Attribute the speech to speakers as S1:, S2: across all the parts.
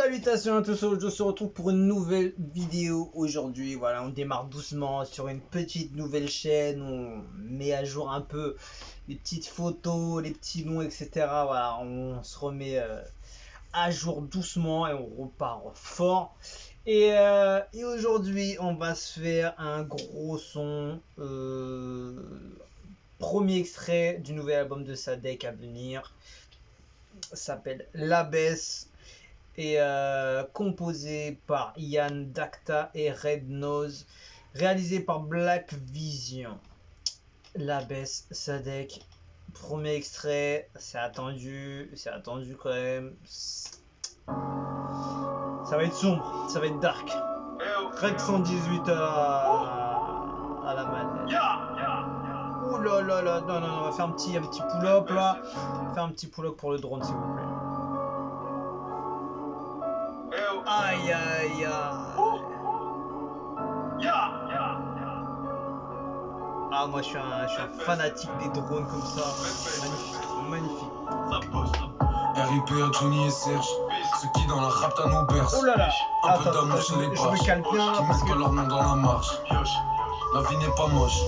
S1: Salutations à tous, je se retrouve pour une nouvelle vidéo aujourd'hui. Voilà, on démarre doucement sur une petite nouvelle chaîne. On met à jour un peu les petites photos, les petits noms, etc. Voilà, on se remet à jour doucement et on repart fort. Et aujourd'hui, on va se faire un gros son. Premier extrait du nouvel album de Sadek à venir. Ça s'appelle La Baisse. Et composé par Yann Dakta et Red Nose, réalisé par Black Vision. La Baisse, Sadek, premier extrait, c'est attendu quand même. Ça va être sombre, ça va être dark. Rec 118 à la manette. Ouh là là là, non, on va faire un petit pull-up là. Faire un petit pull-up pour le drone s'il vous plaît. Aïe aïe aïe. Ah moi je suis un fanatique des drones comme ça. Magnifique.
S2: RIP à Johnny et Serge, ceux qui dans la rapta nous bercent.
S1: Oh là là.
S2: Un peu d'amour chez les
S1: je me
S2: barges,
S1: calme bien
S2: qui
S1: parce
S2: mettent
S1: que
S2: pas leur nom dans la marche. La vie n'est pas moche,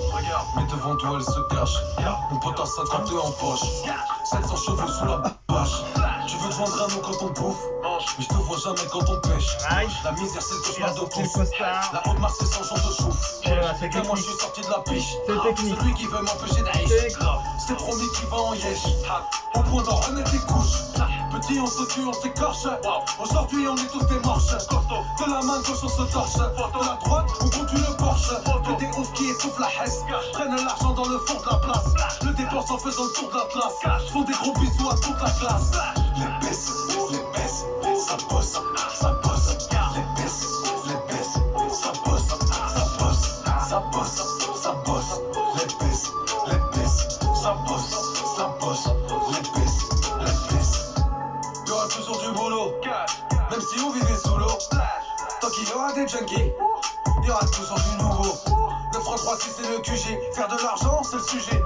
S2: mais devant toi elle se cache. Mon pote a 52 en poche, 700 chevaux sous la bâche. Tu veux te vendre un nom quand on bouffe, mais je te vois jamais quand on pêche. La misère c'est le cauchemar de tous. La haute marche c'est 100 jours de souffle.
S1: Oh là là, c'est
S2: Et moi je
S1: technique.
S2: suis sorti de la piche.
S1: C'est technique.
S2: Celui qui veut m'empêcher d'aller. C'est promis qu'il va en yèche. Au point d'en remettre les couches. Petit on se tue, on s'écorche. Aujourd'hui on est tous des morches. De la main gauche on se torche. De la droite on conduit le Porsche. Que des oufs qui étouffent la hesse. Prennent l'argent dans le fond de la place. Le dépensent en faisant le tour de l'Atlas. Font des gros bisous à toute la classe. Les baisses, ça bosse, ça bosse. Les baisses, ça bosse, ça bosse, ça bosse, ça bosse. Les baisses, ça bosse, ça bosse. Les baisses. Y'aura toujours du boulot, même si on vivait sous l'eau. Tant qu'il y aura des junkies, il y aura toujours du nouveau. 9-3-3-6 c'est le QG, faire de l'argent c'est le sujet.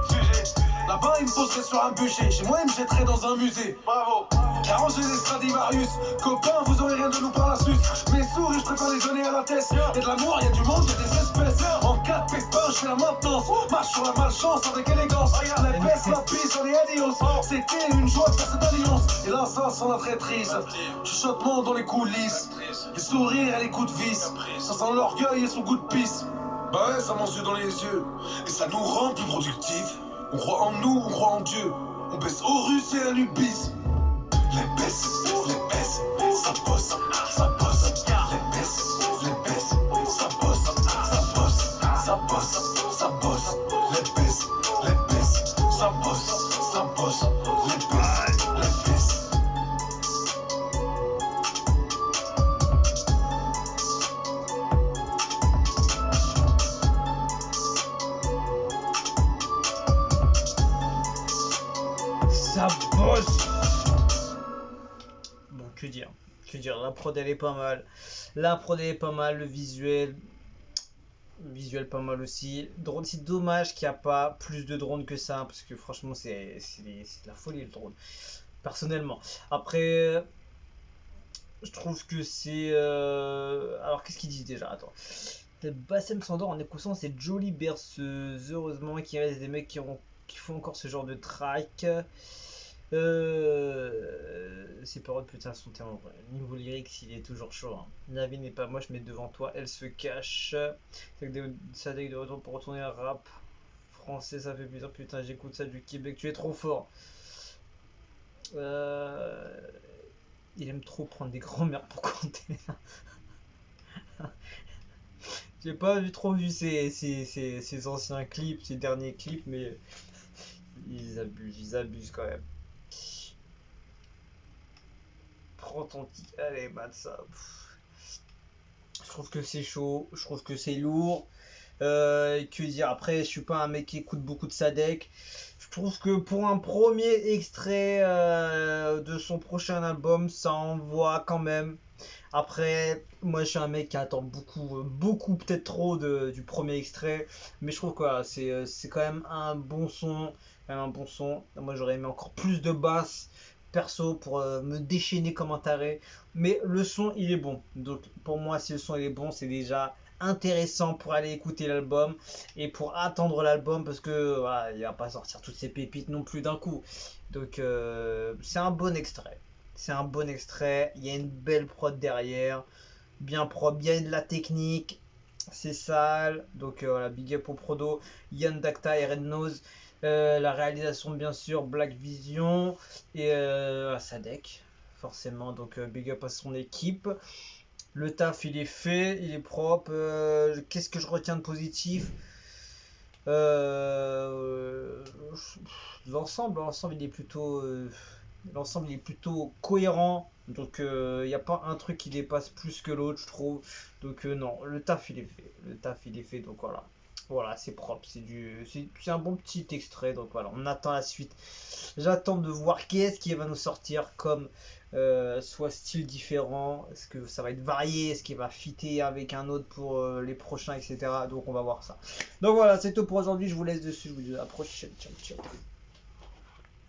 S2: Là-bas il me poserait sur un bûcher, chez moi il me jetterait dans un musée. Bravo. Arrangez les Stradivarius, copains vous aurez rien de nous par la suite. Mes souris je préfère les donner à la tête. Y'a de l'amour, y'a du monde, y'a des espèces. En 4 pépins je fais la maintenance. Marche sur la malchance avec élégance. La baisse, la pisse, on est adios. C'était une joie de faire cette alliance. Et là ça sent la traîtrise. Chuchotement dans les coulisses. Les sourires et les coups de vis. Ça sent l'orgueil et son goût de pisse. Bah ouais, ça mange dans les yeux. Et ça nous rend plus productifs. On croit en nous, on croit en Dieu. On baisse aux Russes et à Nubis. Les baisses, ça bosse, ça bosse. Les baisses, ça bosse, ça bosse, ça bosse, ça bosse. Les baisses, ça bosse, ça bosse. Les baisses.
S1: Ça bosse. Bon, que dire, la prod elle est pas mal. Le visuel pas mal aussi. Drone, c'est dommage qu'il n'y a pas plus de drones que ça, parce que franchement c'est de la folie le drone. Personnellement. Après, je trouve que c'est... Alors qu'est-ce qu'ils disent déjà? Attends. Bassem s'endort en écoutant cette jolie berceuse. Heureusement qu'il reste des mecs qui font encore ce genre de track. Ses paroles putain sont tellement vraies. Niveau lyrics il est toujours chaud hein. La vie n'est pas moche mais devant toi elle se cache. Ça dégage de retour pour retourner à rap français, ça fait plaisir. Putain j'écoute ça du Québec, tu es trop fort. Il aime trop prendre des grands-mères pour compter. J'ai pas trop vu ses anciens clips, ses derniers clips, mais ils abusent quand même. Prends ton petit. Allez, mate ça. Je trouve que c'est chaud, je trouve que c'est lourd. Que dire après, je suis pas un mec qui écoute beaucoup de Sadek. Je trouve que pour un premier extrait de son prochain album, ça envoie quand même. Après, moi je suis un mec qui attend beaucoup peut-être trop du premier extrait. Mais je trouve que c'est quand même un bon son. Moi j'aurais aimé encore plus de basse. perso pour me déchaîner comme un taré. Mais le son, il est bon. Donc pour moi, si le son il est bon, c'est déjà intéressant pour aller écouter l'album et pour attendre l'album parce que voilà, il va pas sortir toutes ces pépites non plus d'un coup. Donc c'est un bon extrait. C'est un bon extrait. Il y a une belle prod derrière, bien propre, bien de la technique. C'est sale. Donc voilà, big up au prodo, Yann Dakta et Red Nose. La réalisation bien sûr Black Vision et à Sadek forcément, donc big up à son équipe. Le taf il est fait, il est propre. Qu'est-ce que je retiens de positif? Euh, l'ensemble il est plutôt cohérent. Donc il n'y a pas un truc qui dépasse plus que l'autre, je trouve. Donc non, le taf il est fait. Le taf il est fait, donc voilà. Voilà, c'est propre, c'est un bon petit extrait, donc voilà, on attend la suite. J'attends de voir qu'est-ce qui va nous sortir comme soit style différent, est-ce que ça va être varié, est-ce qu'il va fitter avec un autre pour les prochains, etc. Donc on va voir ça. Donc voilà, c'est tout pour aujourd'hui, je vous laisse dessus, je vous dis à la prochaine, ciao ciao.